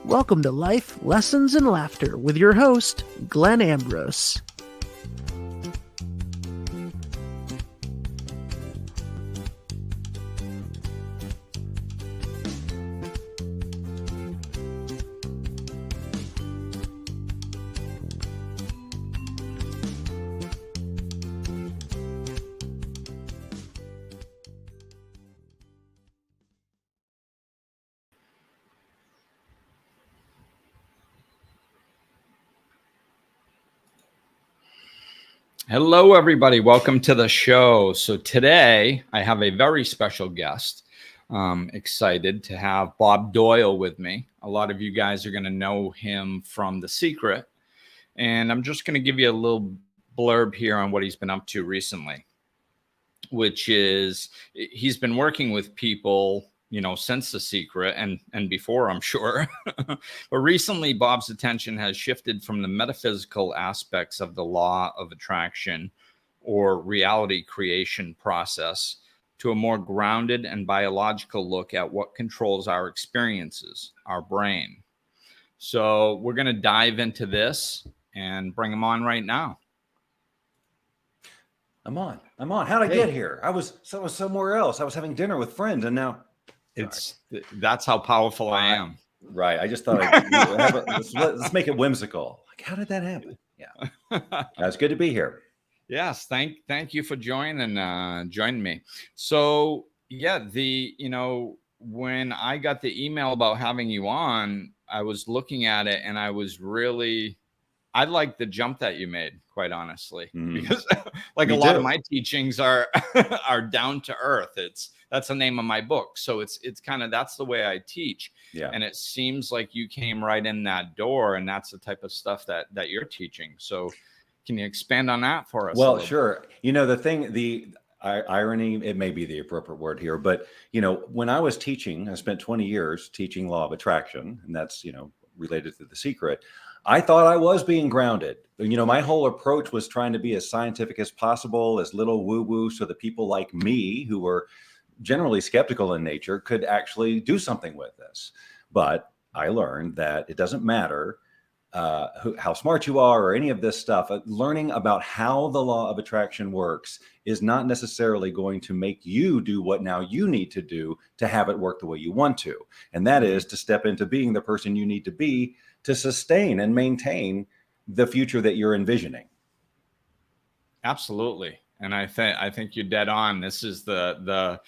Welcome to Life, Lessons, and Laughter with your host, Glenn Ambrose. Hello, everybody. Welcome to the show. So today I have a very special guest. Excited to have Bob Doyle with me. A lot of you guys are going to know him from The Secret. And I'm just going to give you a little blurb here on what he's been up to recently, which is he's been working with people, since The Secret and before, I'm sure. But recently, Bob's attention has shifted from the metaphysical aspects of the law of attraction or reality creation process to a more grounded and biological look at what controls our experiences, our brain. So we're going to dive into this and bring him on right now. I'm on. How'd I get here? I was somewhere else. I was having dinner with friends, and now that's how powerful I am. Right. I just thought let's make it whimsical. Like, how did that happen? Yeah. It's good to be here. Yes. Thank you for joining me. So yeah, when I got the email about having you on, I was looking at it and I like the jump that you made, quite honestly, because a lot of my teachings are down to earth. That's the name of my book. So it's kind of, that's the way I teach. Yeah. And it seems like you came right in that door, and that's the type of stuff that you're teaching. So can you expand on that for us? Well, sure. The irony, it may be the appropriate word here, but when I was teaching, I spent 20 years teaching law of attraction, and that's, related to The Secret. I thought I was being grounded. My whole approach was trying to be as scientific as possible, as little woo-woo, so that people like me, who were generally skeptical in nature, could actually do something with this. But I learned that it doesn't matter how smart you are or any of this stuff. Learning about how the law of attraction works is not necessarily going to make you do what now you need to do to have it work the way you want to. And that is to step into being the person you need to be to sustain and maintain the future that you're envisioning. Absolutely. And I think you're dead on. This is I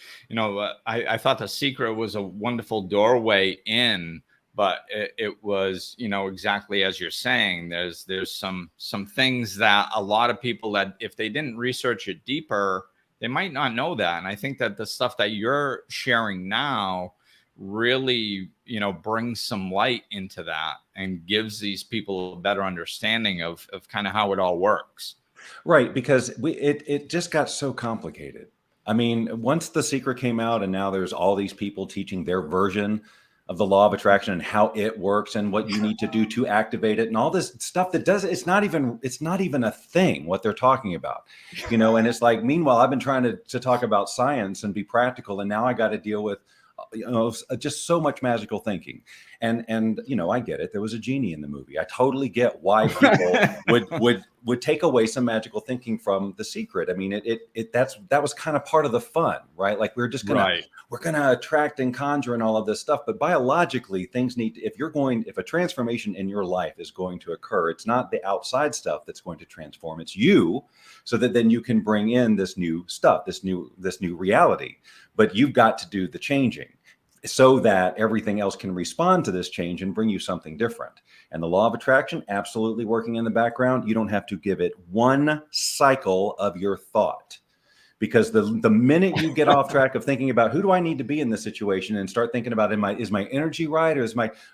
thought The Secret was a wonderful doorway in, but it was, exactly as you're saying, there's some things that a lot of people, that if they didn't research it deeper, they might not know that. And I think that the stuff that you're sharing now really, brings some light into that and gives these people a better understanding of kind of how it all works. Right, because it just got so complicated. I mean, once The Secret came out, and now there's all these people teaching their version of the law of attraction and how it works and what you need to do to activate it and all this stuff that it's not even a thing what they're talking about, and it's like, meanwhile, I've been trying to talk about science and be practical, and now I got to deal with just so much magical thinking. And I get it. There was a genie in the movie. I totally get why people would take away some magical thinking from The Secret. I mean, that was kind of part of the fun, right? Like, we're gonna attract and conjure and all of this stuff. But biologically, things need to, if a transformation in your life is going to occur, it's not the outside stuff that's going to transform, it's you, so that then you can bring in this new stuff, this new reality. But you've got to do the changing so that everything else can respond to this change and bring you something different. And the law of attraction, absolutely working in the background. You don't have to give it one cycle of your thought, because the minute you get off track of thinking about who do I need to be in this situation and start thinking about, is my energy right, or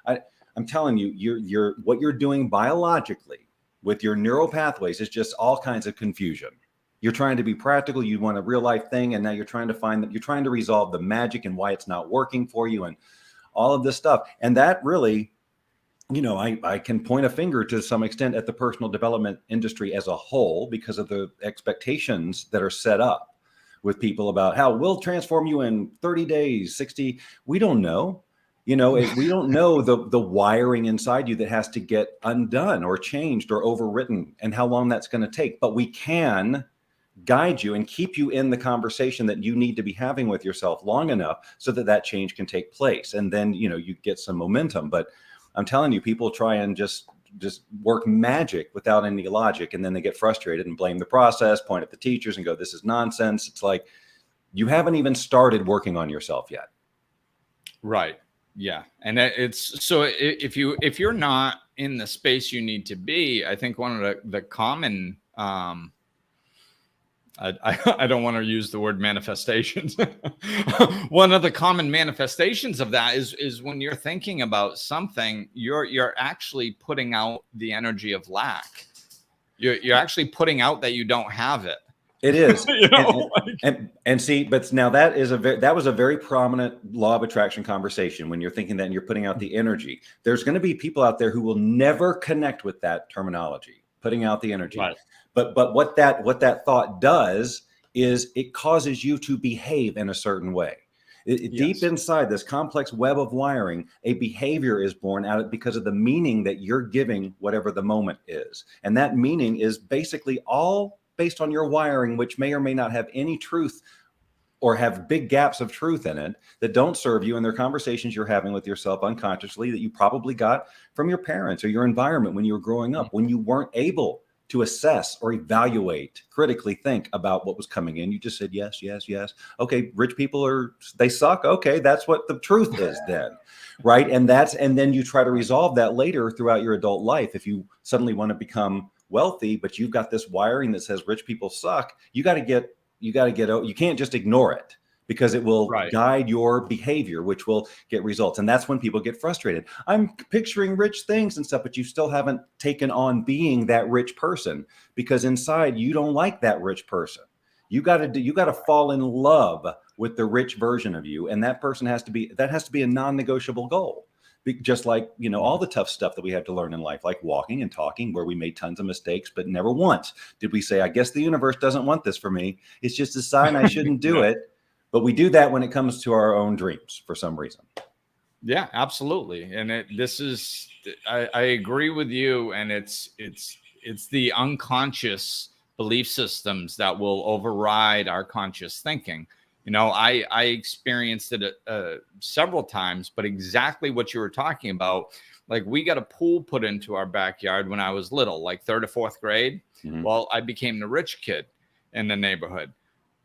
I'm telling you, you're what you're doing biologically with your neural pathways is just all kinds of confusion. You're trying to be practical. You want a real life thing. And now you're trying to resolve the magic and why it's not working for you and all of this stuff. And that really, I can point a finger to some extent at the personal development industry as a whole, because of the expectations that are set up with people about how we'll transform you in 30 days, 60. We don't know. We don't know the wiring inside you that has to get undone or changed or overwritten and how long that's going to take. But we can guide you and keep you in the conversation that you need to be having with yourself long enough so that that change can take place. And then, you get some momentum. But I'm telling you, people try and just work magic without any logic. And then they get frustrated and blame the process, point at the teachers and go, this is nonsense. It's like, you haven't even started working on yourself yet. Right. Yeah. And it's so if you're not in the space you need to be, I think one of the common, I don't want to use the word manifestations. One of the common manifestations of that is when you're thinking about something, you're actually putting out the energy of lack. You're actually putting out that you don't have it. It is. And see, but now that was a very prominent law of attraction conversation. When you're thinking that and you're putting out the energy, there's going to be people out there who will never connect with that terminology, putting out the energy. Right. But what that thought does is it causes you to behave in a certain way. Deep inside this complex web of wiring, a behavior is born out of because of the meaning that you're giving whatever the moment is. And that meaning is basically all based on your wiring, which may or may not have any truth or have big gaps of truth in it that don't serve you in their conversations you're having with yourself unconsciously that you probably got from your parents or your environment when you were growing up, when you weren't able to assess or evaluate, critically think about what was coming in. You just said, yes, yes, yes. Okay, rich people they suck. Okay, that's what the truth is then, right? And then you try to resolve that later throughout your adult life. If you suddenly want to become wealthy, but you've got this wiring that says rich people suck, you can't just ignore it because it will guide your behavior, which will get results. And that's when people get frustrated. I'm picturing rich things and stuff, but you still haven't taken on being that rich person because inside you don't like that rich person. You got to fall in love with the rich version of you. And that person has to be a non-negotiable goal. Just like, all the tough stuff that we have to learn in life, like walking and talking, where we made tons of mistakes, but never once did we say, I guess the universe doesn't want this for me. It's just a sign I shouldn't do it. But we do that when it comes to our own dreams for some reason. Yeah, absolutely. And I agree with you. And it's the unconscious belief systems that will override our conscious thinking. I experienced it several times, but exactly what you were talking about. Like, we got a pool put into our backyard when I was little, like third or fourth grade. Mm-hmm. Well, I became the rich kid in the neighborhood.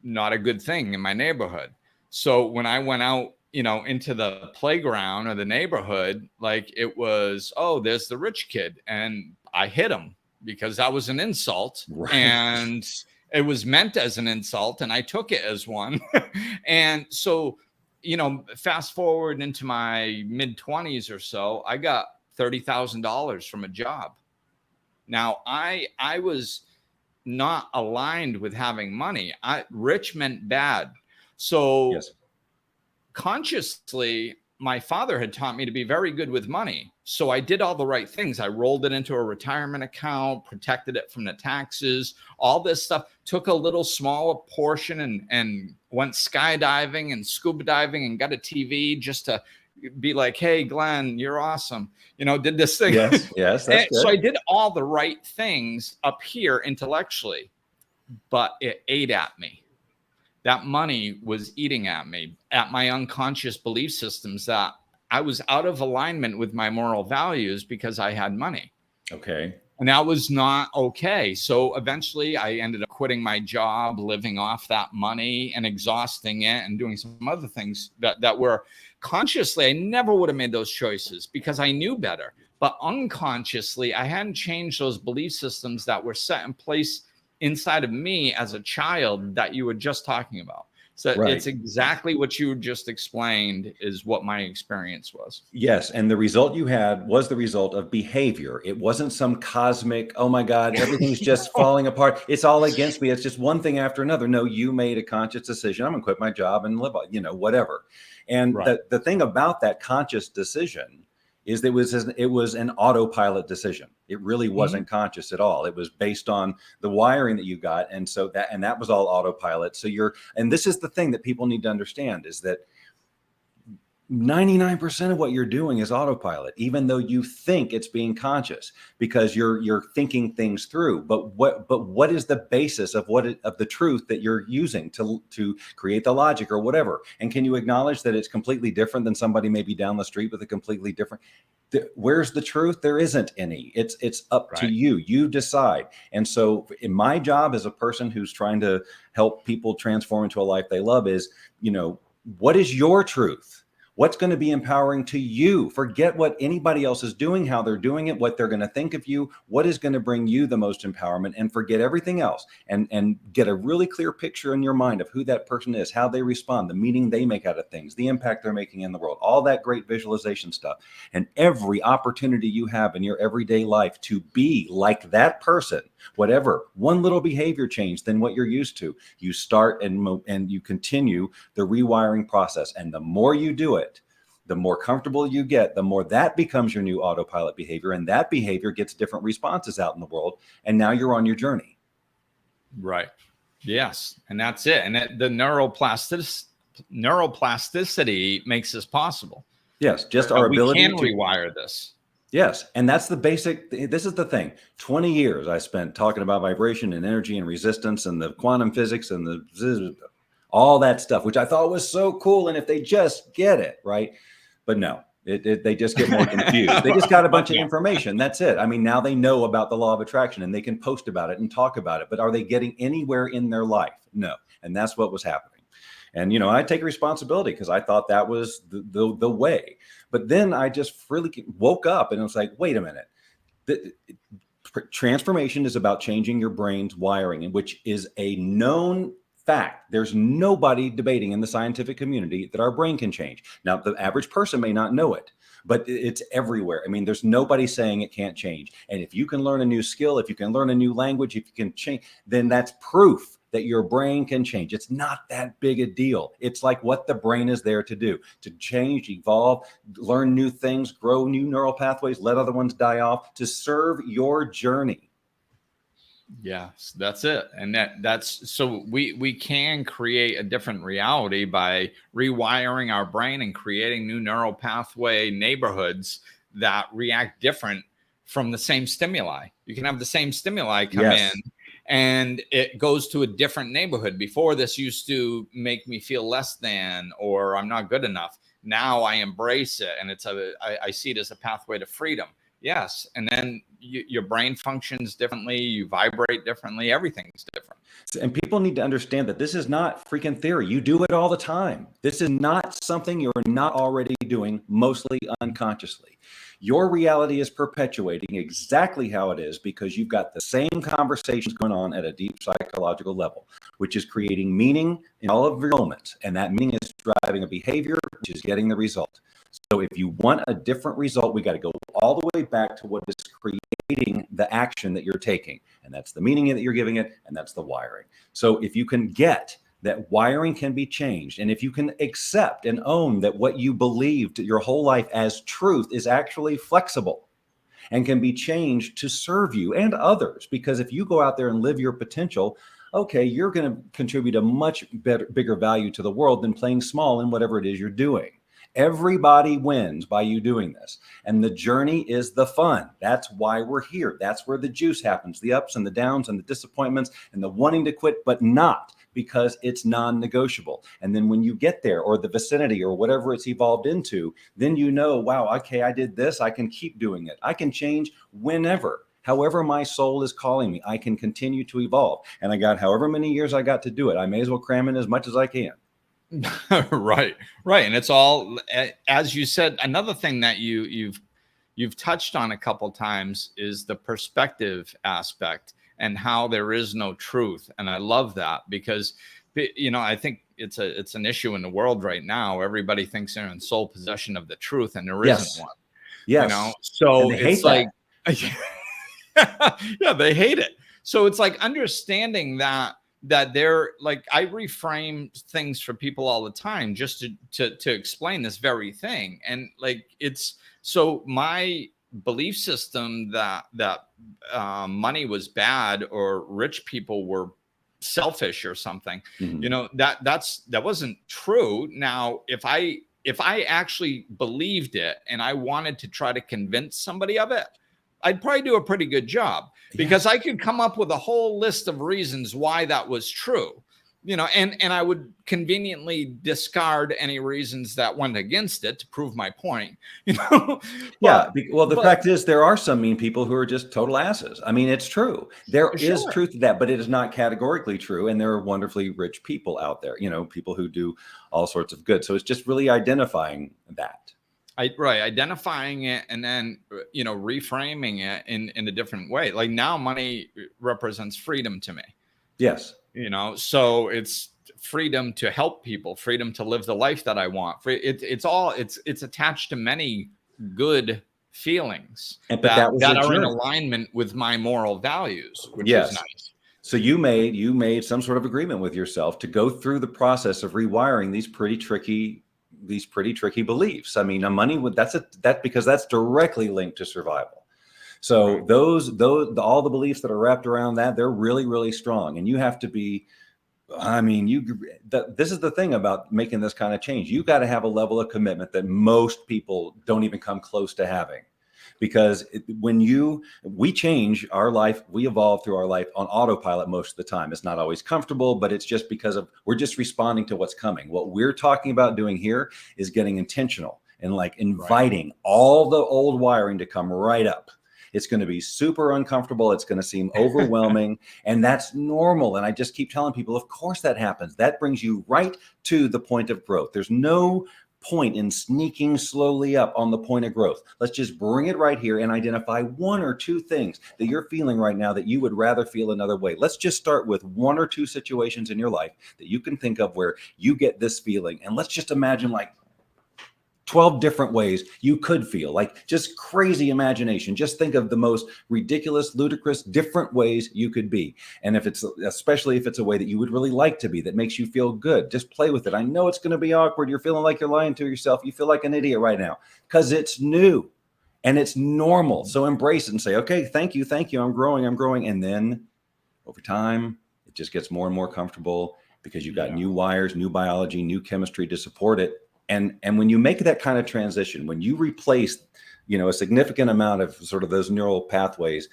Not a good thing in my neighborhood. So when I went out, into the playground or the neighborhood, like, it was, oh, there's the rich kid. And I hit him because that was an insult. Right. And it was meant as an insult, and I took it as one. And so, fast forward into my mid-20s or so, I got $30,000 from a job. Now, I was not aligned with having money. Rich meant bad. So consciously, my father had taught me to be very good with money. So I did all the right things. I rolled it into a retirement account, protected it from the taxes, all this stuff, took a little smaller portion and went skydiving and scuba diving and got a TV just to be like, hey, Glenn, you're awesome. Did this thing. Yes. That's good. So I did all the right things up here intellectually, but it ate at me. That money was eating at me, at my unconscious belief systems that I was out of alignment with my moral values because I had money. Okay. And that was not okay. So eventually I ended up quitting my job, living off that money and exhausting it and doing some other things that were consciously, I never would have made those choices because I knew better. But unconsciously, I hadn't changed those belief systems that were set in place inside of me as a child that you were just talking about. So It's exactly what you just explained is what my experience was. Yes. And the result you had was the result of behavior. It wasn't some cosmic, oh my God, everything's just falling apart. It's all against me. It's just one thing after another. No, you made a conscious decision. I'm going to quit my job and live, whatever. And the thing about that conscious decision is that it was an autopilot decision. It really wasn't conscious at all. It was based on the wiring that you got. And so that was all autopilot. So and this is the thing that people need to understand is that 99% of what you're doing is autopilot, even though you think it's being conscious, because you're thinking things through. But what is the basis of of the truth that you're using to create the logic or whatever? And can you acknowledge that it's completely different than somebody maybe down the street with a completely different? Where's the truth? There isn't any. It's up to you. You decide. And so in my job as a person who's trying to help people transform into a life they love is, what is your truth? What's going to be empowering to you? Forget what anybody else is doing, how they're doing it, what they're going to think of you. What is going to bring you the most empowerment, and forget everything else, and get a really clear picture in your mind of who that person is, how they respond, the meaning they make out of things, the impact they're making in the world, all that great visualization stuff. And every opportunity you have in your everyday life to be like that person, whatever, one little behavior change than what you're used to, you start and you continue the rewiring process. And the more you do it, the more comfortable you get, the more that becomes your new autopilot behavior, and that behavior gets different responses out in the world. And now you're on your journey. Right. Yes. And that's it. And the neuroplasticity makes this possible. Yes. Just our ability to rewire this. Yes. And that's the basic. This is the thing. 20 years I spent talking about vibration and energy and resistance and the quantum physics and all that stuff, which I thought was so cool. And if they just get it right. But no, they just get more confused. They just got a bunch of information. That's it. I mean, now they know about the law of attraction and they can post about it and talk about it. But are they getting anywhere in their life? No. And that's what was happening. And, I take responsibility because I thought that was the way. But then I just really woke up and I was like, wait a minute. Transformation is about changing your brain's wiring, which is a known fact. There's nobody debating in the scientific community that our brain can change. Now, the average person may not know it, but it's everywhere. I mean, there's nobody saying it can't change. And if you can learn a new skill, if you can learn a new language, if you can change, then that's proof that your brain can change. It's not that big a deal. It's like what the brain is there to do, to change, evolve, learn new things, grow new neural pathways, let other ones die off, to serve your journey. Yes, that's it. And that's so we can create a different reality by rewiring our brain and creating new neural pathway neighborhoods that react different from the same stimuli. You can have the same stimuli come in and it goes to a different neighborhood. Before, this used to make me feel less than, or I'm not good enough. Now I embrace it, and I see it as a pathway to freedom. Yes. And then your brain functions differently. You vibrate differently. Everything's different. And people need to understand that this is not freaking theory. You do it all the time. This is not something you're not already doing, mostly unconsciously. Your reality is perpetuating exactly how it is because you've got the same conversations going on at a deep psychological level, which is creating meaning in all of your moments. And that meaning is driving a behavior, which is getting the result. So if you want a different result, we got to go all the way back to what is creating the action that you're taking. And that's the meaning that you're giving it. And that's the wiring. So if you can get that wiring can be changed, and if you can accept and own that what you believed your whole life as truth is actually flexible and can be changed to serve you and others, because if you go out there and live your potential, okay, you're going to contribute a much bigger value to the world than playing small in whatever it is you're doing. Everybody wins by you doing this. And the journey is the fun. That's why we're here. That's where the juice happens, the ups and the downs and the disappointments and the wanting to quit, but not because it's non-negotiable. And then when you get there, or the vicinity or whatever it's evolved into, then you know, wow, okay, I did this. I can keep doing it. I can change whenever. However my soul is calling me, I can continue to evolve. And I got however many years I got to do it. I may as well cram in as much as I can. Right. And it's all, as you said, another thing that you've touched on a couple times is the perspective aspect and how there is no truth. And I love that because, I think it's an issue in the world right now. Everybody thinks they're in sole possession of the truth, and there isn't one. Yes. So it's like, yeah, they hate it. So it's like understanding that they're like, I reframe things for people all the time just to explain this very thing. And like, it's so my belief system that money was bad or rich people were selfish or something, that wasn't true. Now, if I if I actually believed it and I wanted to try to convince somebody of it, I'd probably do a pretty good job, because I could come up with a whole list of reasons why that was true, and I would conveniently discard any reasons that went against it to prove my point, Well, the fact is, there are some mean people who are just total asses. I mean, it's true. There is truth to that, but it is not categorically true. And there are wonderfully rich people out there, people who do all sorts of good. So it's just really identifying that. Identifying it and then, reframing it in a different way. Like now money represents freedom to me. Yes. So it's freedom to help people, freedom to live the life that I want. It's attached to many good feelings that are in alignment with my moral values, which is nice. So you made some sort of agreement with yourself to go through the process of rewiring these pretty tricky beliefs. I mean, money because that's directly linked to survival. So all the beliefs that are wrapped around that, they're really, really strong. And you have to be, this is the thing about making this kind of change. You got to have a level of commitment that most people don't even come close to having. Because we change our life, we evolve through our life on autopilot most of the time. It's not always comfortable, but it's just because we're just responding to what's coming. What we're talking about doing here is getting intentional and inviting all the old wiring to come right up. It's going to be super uncomfortable. It's going to seem overwhelming, and that's normal. And I just keep telling people, of course that happens. That brings you right to the point of growth. There's no point in sneaking slowly up on the point of growth. Let's just bring it right here and identify one or two things that you're feeling right now that you would rather feel another way. Let's just start with one or two situations in your life that you can think of where you get this feeling. And let's just imagine 12 different ways you could feel, just crazy imagination. Just think of the most ridiculous, ludicrous, different ways you could be. And especially if it's a way that you would really like to be, that makes you feel good, just play with it. I know it's going to be awkward. You're feeling like you're lying to yourself. You feel like an idiot right now because it's new and it's normal. So embrace it and say, okay, thank you. I'm growing. And then over time, it just gets more and more comfortable because you've got new wires, new biology, new chemistry to support it. And when you make that kind of transition, when you replace, a significant amount of sort of those neural pathways,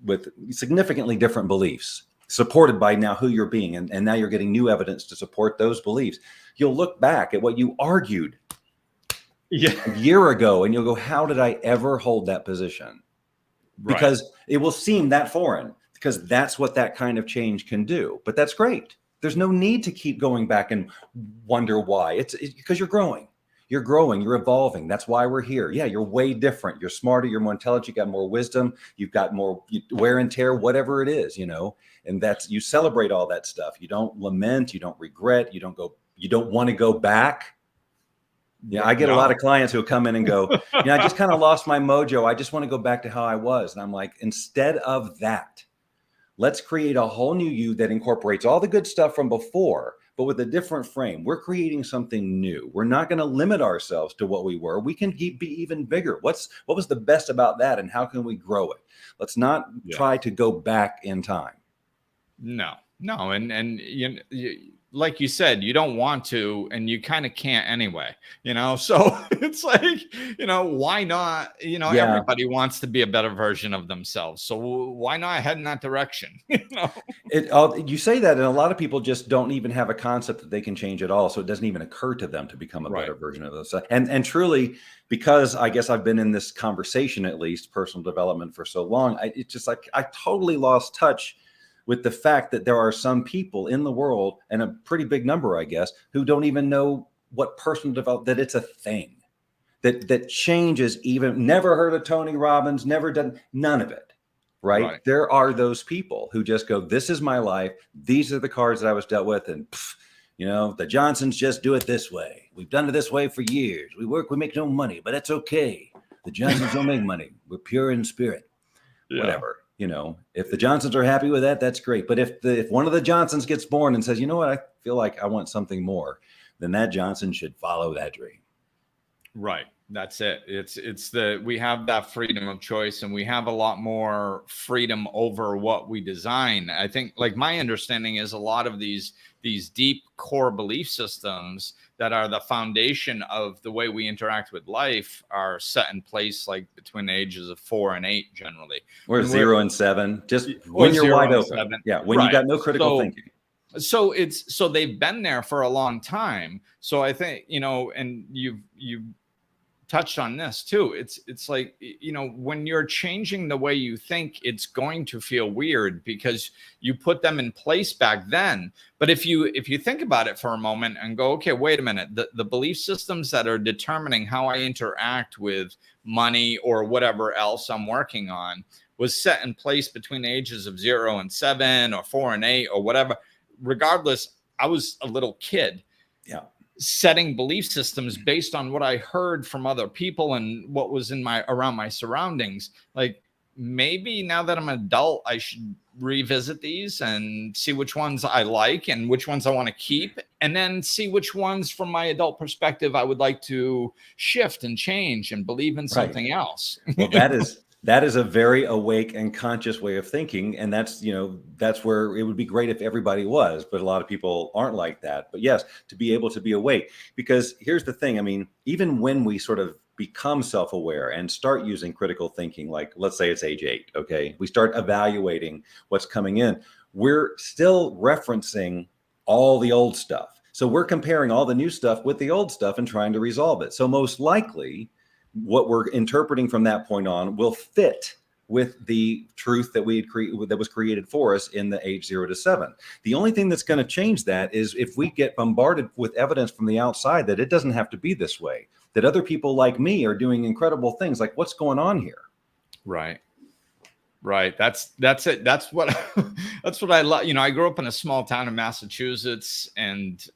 with significantly different beliefs supported by now who you're being, and now you're getting new evidence to support those beliefs, you'll look back at what you argued a year ago and you'll go, how did I ever hold that position? Because it will seem that foreign, because that's what that kind of change can do. But that's great. There's no need to keep going back and wonder why. It's because you're growing, you're evolving. That's why we're here. Yeah, you're way different. You're smarter, you're more intelligent, you got more wisdom, you've got more wear and tear, whatever it is, and you celebrate all that stuff. You don't lament, you don't regret, you don't want to go back. Yeah, I get a lot of clients who come in and go, I just kind of lost my mojo. I just want to go back to how I was. And I'm like, instead of that, let's create a whole new you that incorporates all the good stuff from before, but with a different frame. We're creating something new. We're not going to limit ourselves to what we were. We can be even bigger. What was the best about that, and how can we grow it? Let's not try to go back in time. No. And like you said, you don't want to, and you kind of can't anyway, so it's why not? Everybody wants to be a better version of themselves. So why not head in that direction? You say that, and a lot of people just don't even have a concept that they can change at all. So it doesn't even occur to them to become a better version of themselves. And truly, because I guess I've been in this conversation, at least personal development, for so long, it's just I totally lost touch with the fact that there are some people in the world, and a pretty big number, I guess, who don't even know what personal development, that it's a thing, that change is even, never heard of Tony Robbins, never done, none of it, right? There are those people who just go, this is my life. These are the cards that I was dealt with. And, the Johnsons just do it this way. We've done it this way for years. We make no money, but it's okay. The Johnsons don't make money. We're pure in spirit, whatever. If the Johnsons are happy with that, that's great. But if one of the Johnsons gets born and says, you know what, I feel like I want something more, then that Johnson should follow that dream. Right. That's it. We have that freedom of choice, and we have a lot more freedom over what we design. I think, like, my understanding is a lot of these deep core belief systems that are the foundation of the way we interact with life are set in place like between the ages of 4 and 8 generally. Or 0 and 7, just Or when you're 0 wide and open. 7. Yeah, when you Right. got no critical thinking. So they've been there for a long time. So I think, and you've touched on this too. It's like, when you're changing the way you think, it's going to feel weird because you put them in place back then. But if you think about it for a moment and go, okay, wait a minute, the belief systems that are determining how I interact with money or whatever else I'm working on was set in place between the ages of 0 and 7 or 4 and 8 or whatever. Regardless, I was a little kid. Yeah. Setting belief systems based on what I heard from other people and what was around my surroundings. Like, maybe now that I'm an adult, I should revisit these and see which ones I like and which ones I want to keep, and then see which ones from my adult perspective I would like to shift and change and believe in something else. Well, that is a very awake and conscious way of thinking. And that's where it would be great if everybody was, but a lot of people aren't like that. But yes, to be able to be awake, because here's the thing. I mean, even when we sort of become self-aware and start using critical thinking, like let's say it's age 8, okay, we start evaluating what's coming in, we're still referencing all the old stuff. So we're comparing all the new stuff with the old stuff and trying to resolve it. So most likely, what we're interpreting from that point on will fit with the truth that that was created for us in the age 0 to 7. The only thing that's going to change that is if we get bombarded with evidence from the outside that it doesn't have to be this way, that other people like me are doing incredible things. Like, what's going on here? Right. That's it. That's what I love. I grew up in a small town in Massachusetts, and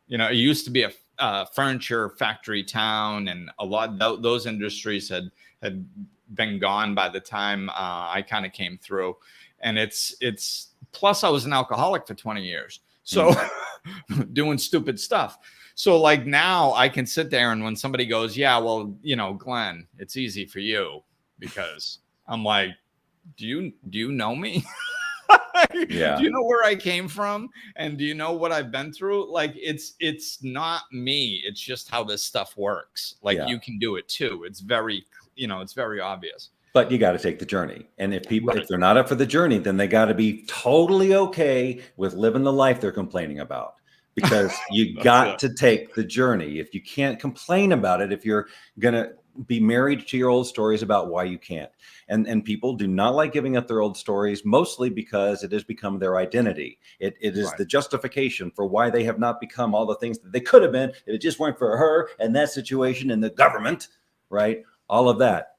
it used to be a furniture factory town, and a lot of those industries had been gone by the time I kind of came through. And it's plus I was an alcoholic for 20 years, so doing stupid stuff. So like now I can sit there, and when somebody goes, yeah, well, Glenn, it's easy for you, because I'm like, do you know me? Yeah. Do you know where I came from? And do you know what I've been through? Like, it's not me. It's just how this stuff works. Like, you can do it too. It's very, it's very obvious. But you got to take the journey. And if they're not up for the journey, then they got to be totally okay with living the life they're complaining about, because you got to take the journey. If you can't complain about it, if you're going to be married to your old stories about why you can't. And people do not like giving up their old stories, mostly because it has become their identity. It is the justification for why they have not become all the things that they could have been if it just weren't for her and that situation and the government, right? All of that.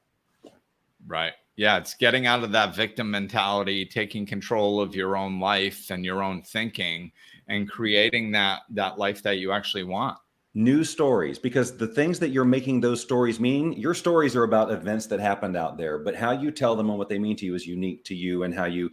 Right. Yeah. It's getting out of that victim mentality, taking control of your own life and your own thinking, and creating that life that you actually want. New stories, because the things that you're making those stories mean, your stories are about events that happened out there, but how you tell them and what they mean to you is unique to you, and how you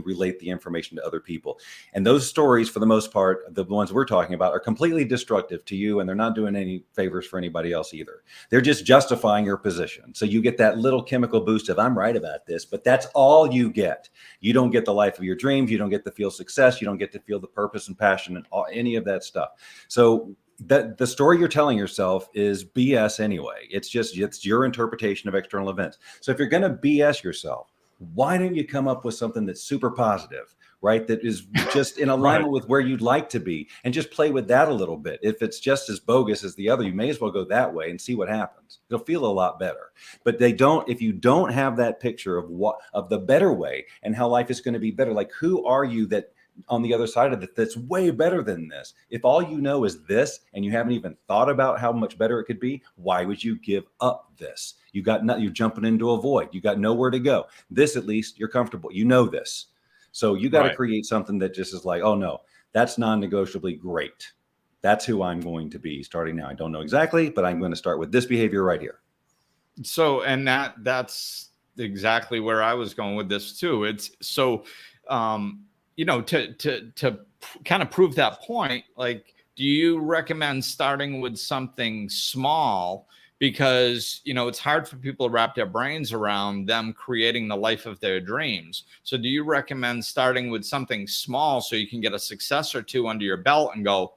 relate the information to other people. And those stories, for the most part, the ones we're talking about, are completely destructive to you, and they're not doing any favors for anybody else either. They're just justifying your position. So you get that little chemical boost of, I'm right about this, but that's all you get. You don't get the life of your dreams. You don't get to feel success. You don't get to feel the purpose and passion and any of that stuff. So that the story you're telling yourself is BS anyway. It's your interpretation of external events. So if you're going to BS yourself, why don't you come up with something that's super positive, right? That is just in alignment with where you'd like to be, and just play with that a little bit. If it's just as bogus as the other, you may as well go that way and see what happens. It'll feel a lot better. But if you don't have that picture of the better way and how life is going to be better, like, who are you that on the other side of it that's way better than this? If all you know is this, and you haven't even thought about how much better it could be, why would you give up this? You're jumping into a void. You got nowhere to go. This, at least you're comfortable. You know this. So you got to create something that just is like, oh no, that's non-negotiably great. That's who I'm going to be starting now. I don't know exactly, but I'm going to start with this behavior right here. So, and that's exactly where I was going with this too. It's so, to kind of prove that point, like, do you recommend starting with something small because, it's hard for people to wrap their brains around them creating the life of their dreams. So do you recommend starting with something small so you can get a success or two under your belt and go,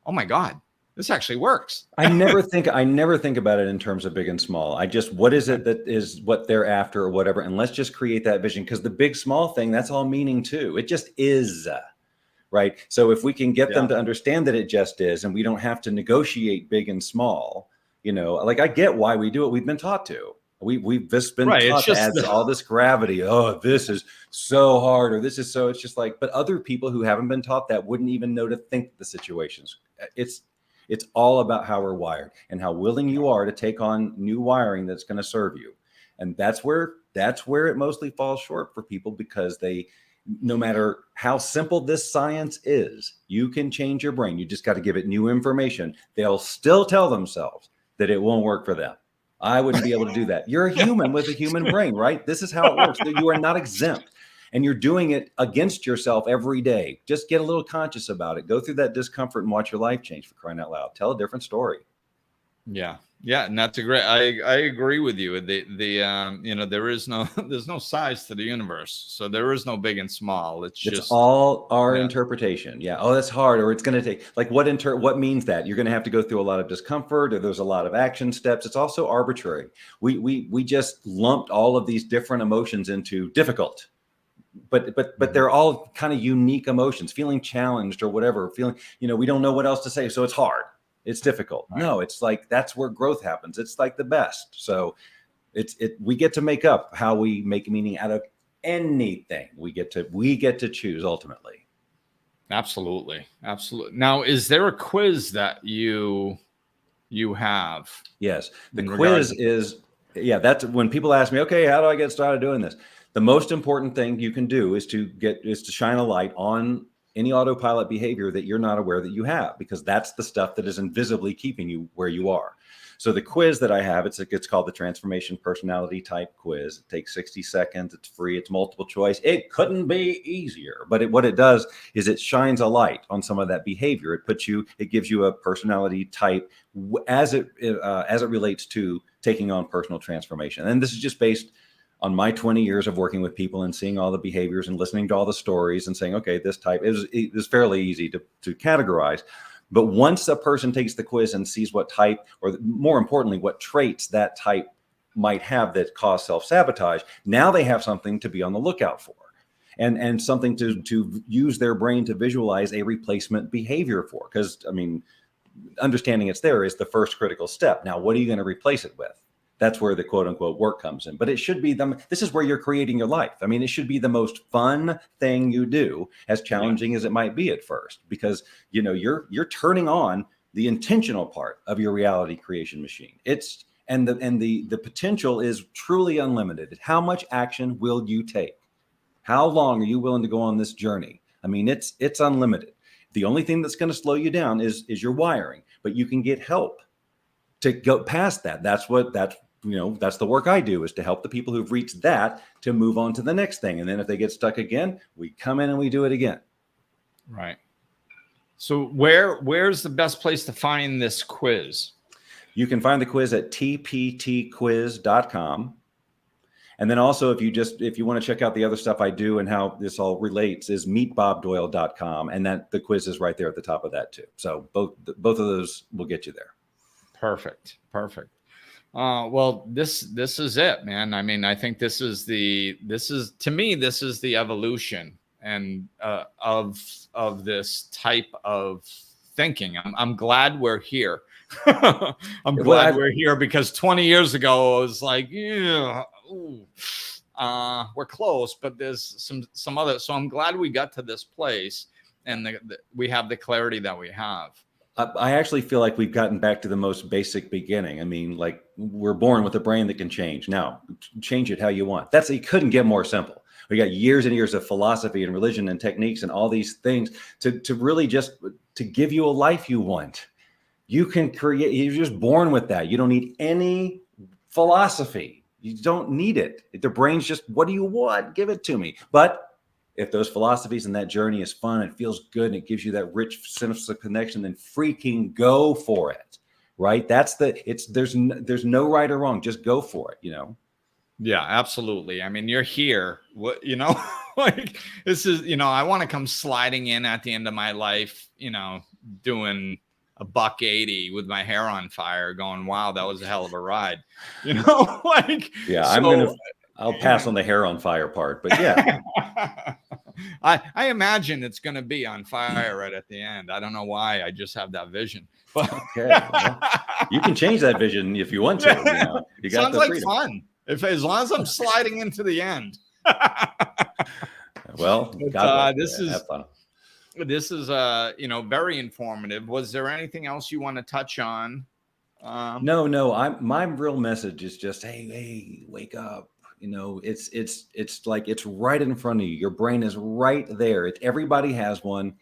oh my God, this actually works? I never think about it in terms of big and small. I just, what is it that is what they're after or whatever? And let's just create that vision, because the big, small thing, that's all meaning too. It just is. Right. So if we can get them to understand that it just is, and we don't have to negotiate big and small, like I get why we do it. We've been taught to. We've just been taught to add all this gravity. Oh, this is so hard, or this is so. It's just like, but other people who haven't been taught that wouldn't even know to think the situations. It's all about how we're wired and how willing you are to take on new wiring that's going to serve you. And that's where it mostly falls short for people, because no matter how simple this science is, you can change your brain. You just got to give it new information. They'll still tell themselves that it won't work for them. I wouldn't be able to do that. You're a human with a human brain, right? This is how it works. You are not exempt, and you're doing it against yourself every day. Just get a little conscious about it. Go through that discomfort and watch your life change, for crying out loud. Tell a different story. Yeah. And that's a great, I agree with you. There's no size to the universe. So there is no big and small. It's just all our interpretation. Yeah. Oh, that's hard. Or it's going to take, like, what means that? You're going to have to go through a lot of discomfort, or there's a lot of action steps. It's also arbitrary. We just lumped all of these different emotions into difficult, but they're all kind of unique emotions, feeling challenged or whatever, feeling, we don't know what else to say. So it's hard. It's difficult. Right. No, it's like, that's where growth happens. It's like the best. So we get to make up how we make meaning out of anything. We get to choose ultimately. Absolutely. Now, is there a quiz that you have? Yes. The quiz is, that's when people ask me, okay, how do I get started doing this? The most important thing you can do is to shine a light on any autopilot behavior that you're not aware that you have, because that's the stuff that is invisibly keeping you where you are. So the quiz that I have, it's called the Transformation Personality Type Quiz. It takes 60 seconds. It's free. It's multiple choice. It couldn't be easier. But what it does is it shines a light on some of that behavior. It gives you a personality type as it relates to taking on personal transformation. And this is just based on my 20 years of working with people and seeing all the behaviors and listening to all the stories and saying, okay, this type is fairly easy to categorize. But once a person takes the quiz and sees what type, or more importantly, what traits that type might have that cause self-sabotage, now they have something to be on the lookout for, and something to use their brain to visualize a replacement behavior for. Because, understanding it's there is the first critical step. Now, what are you going to replace it with? That's where the quote unquote work comes in. But it should be this is where you're creating your life. It should be the most fun thing you do, as challenging as it might be at first, because you're turning on the intentional part of your reality creation machine. The potential is truly unlimited. How much action will you take? How long are you willing to go on this journey? It's unlimited. The only thing that's going to slow you down is your wiring, but you can get help to go past that. That's the work I do, is to help the people who've reached that to move on to the next thing. And then if they get stuck again, we come in and we do it again. Right. So where's the best place to find this quiz? You can find the quiz at tptquiz.com. And then also, if you want to check out the other stuff I do and how this all relates, is meetbobdoyle.com. And that the quiz is right there at the top of that too. So both of those will get you there. Perfect. Well, this is it, man. I think this is the evolution and of this type of thinking. I'm glad we're here. I'm glad we're here, because 20 years ago I was like, we're close, but there's some other. So I'm glad we got to this place, and we have the clarity that we have. I actually feel like we've gotten back to the most basic beginning. Like, we're born with a brain that can change. Now, change it how you want. You couldn't get more simple. We got years and years of philosophy and religion and techniques and all these things to really just to give you a life you want. You can create. You're just born with that. You don't need any philosophy. You don't need it. The brain's just, what do you want? Give it to me. But if those philosophies and that journey is fun, it feels good, and it gives you that rich sense of connection, then freaking go for it. right? There's no right or wrong. Just go for it, Yeah, absolutely. I mean, you're here, like this is, I want to come sliding in at the end of my life, doing a $180 with my hair on fire going, wow, that was a hell of a ride, like, yeah, so, I'll pass on the hair on fire part, but yeah. I imagine it's going to be on fire right at the end. I don't know why. I just have that vision. But okay, well, you can change that vision if you want to. You got sounds the like freedom. fun. As long as I'm sliding into the end. Well, this is very informative. Was there anything else you want to touch on? No. My real message is just, hey, wake up. It's like it's right in front of you. Your brain is right there. Everybody has one.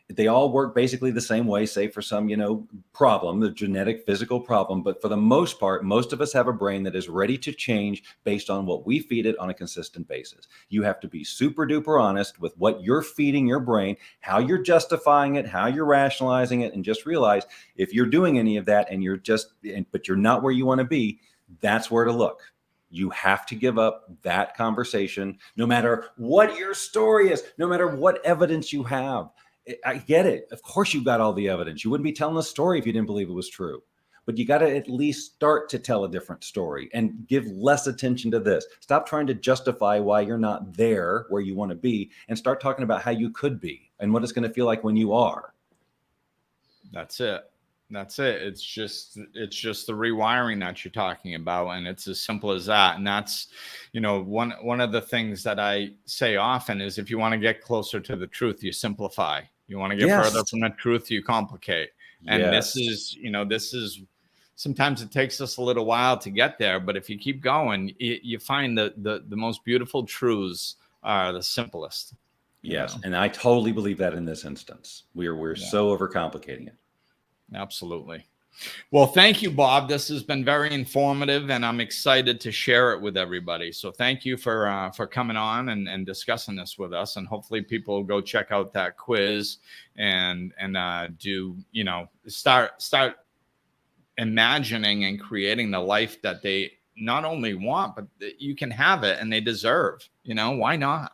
They all work basically the same way, save for some, problem, the genetic physical problem. But for the most part, most of us have a brain that is ready to change based on what we feed it on a consistent basis. You have to be super duper honest with what you're feeding your brain, how you're justifying it, how you're rationalizing it, and just realize if you're doing any of that but you're not where you want to be, that's where to look. You have to give up that conversation, no matter what your story is, no matter what evidence you have. I get it. Of course, you've got all the evidence. You wouldn't be telling a story if you didn't believe it was true. But you got to at least start to tell a different story and give less attention to this. Stop trying to justify why you're not there where you want to be and start talking about how you could be and what it's going to feel like when you are. That's it. It's just the rewiring that you're talking about. And it's as simple as that. And that's, one of the things that I say often is if you want to get closer to the truth, you simplify. You want to get further from the truth, you complicate. And this is sometimes it takes us a little while to get there, but if you keep going, you find the most beautiful truths are the simplest. Yes. And I totally believe that in this instance. We're so overcomplicating it. Absolutely. Well, thank you, Bob. This has been very informative, and I'm excited to share it with everybody. So thank you for coming on and discussing this with us. And hopefully people will go check out that quiz and start imagining and creating the life that they not only want, but that you can have it and they deserve. Why not?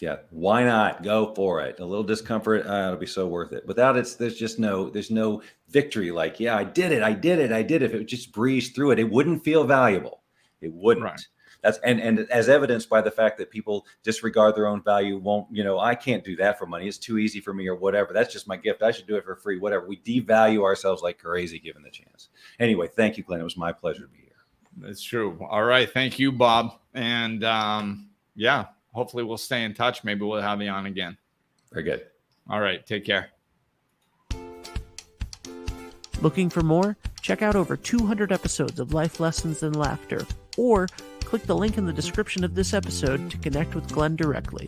Yeah, why not? Go for it. A little discomfort, it'll be so worth it. Without it, there's no victory. Like, yeah, I did it. If it just breezed through it, it wouldn't feel valuable. It wouldn't. Right. That's and as evidenced by the fact that people disregard their own value. Won't, I can't do that for money. It's too easy for me or whatever. That's just my gift. I should do it for free. Whatever. We devalue ourselves like crazy given the chance. Anyway, thank you, Glenn. It was my pleasure to be here. That's true. All right. Thank you, Bob. And hopefully we'll stay in touch. Maybe we'll have you on again. Very good. All right. Take care. Looking for more? Check out over 200 episodes of Life Lessons in Laughter, or click the link in the description of this episode to connect with Glenn directly.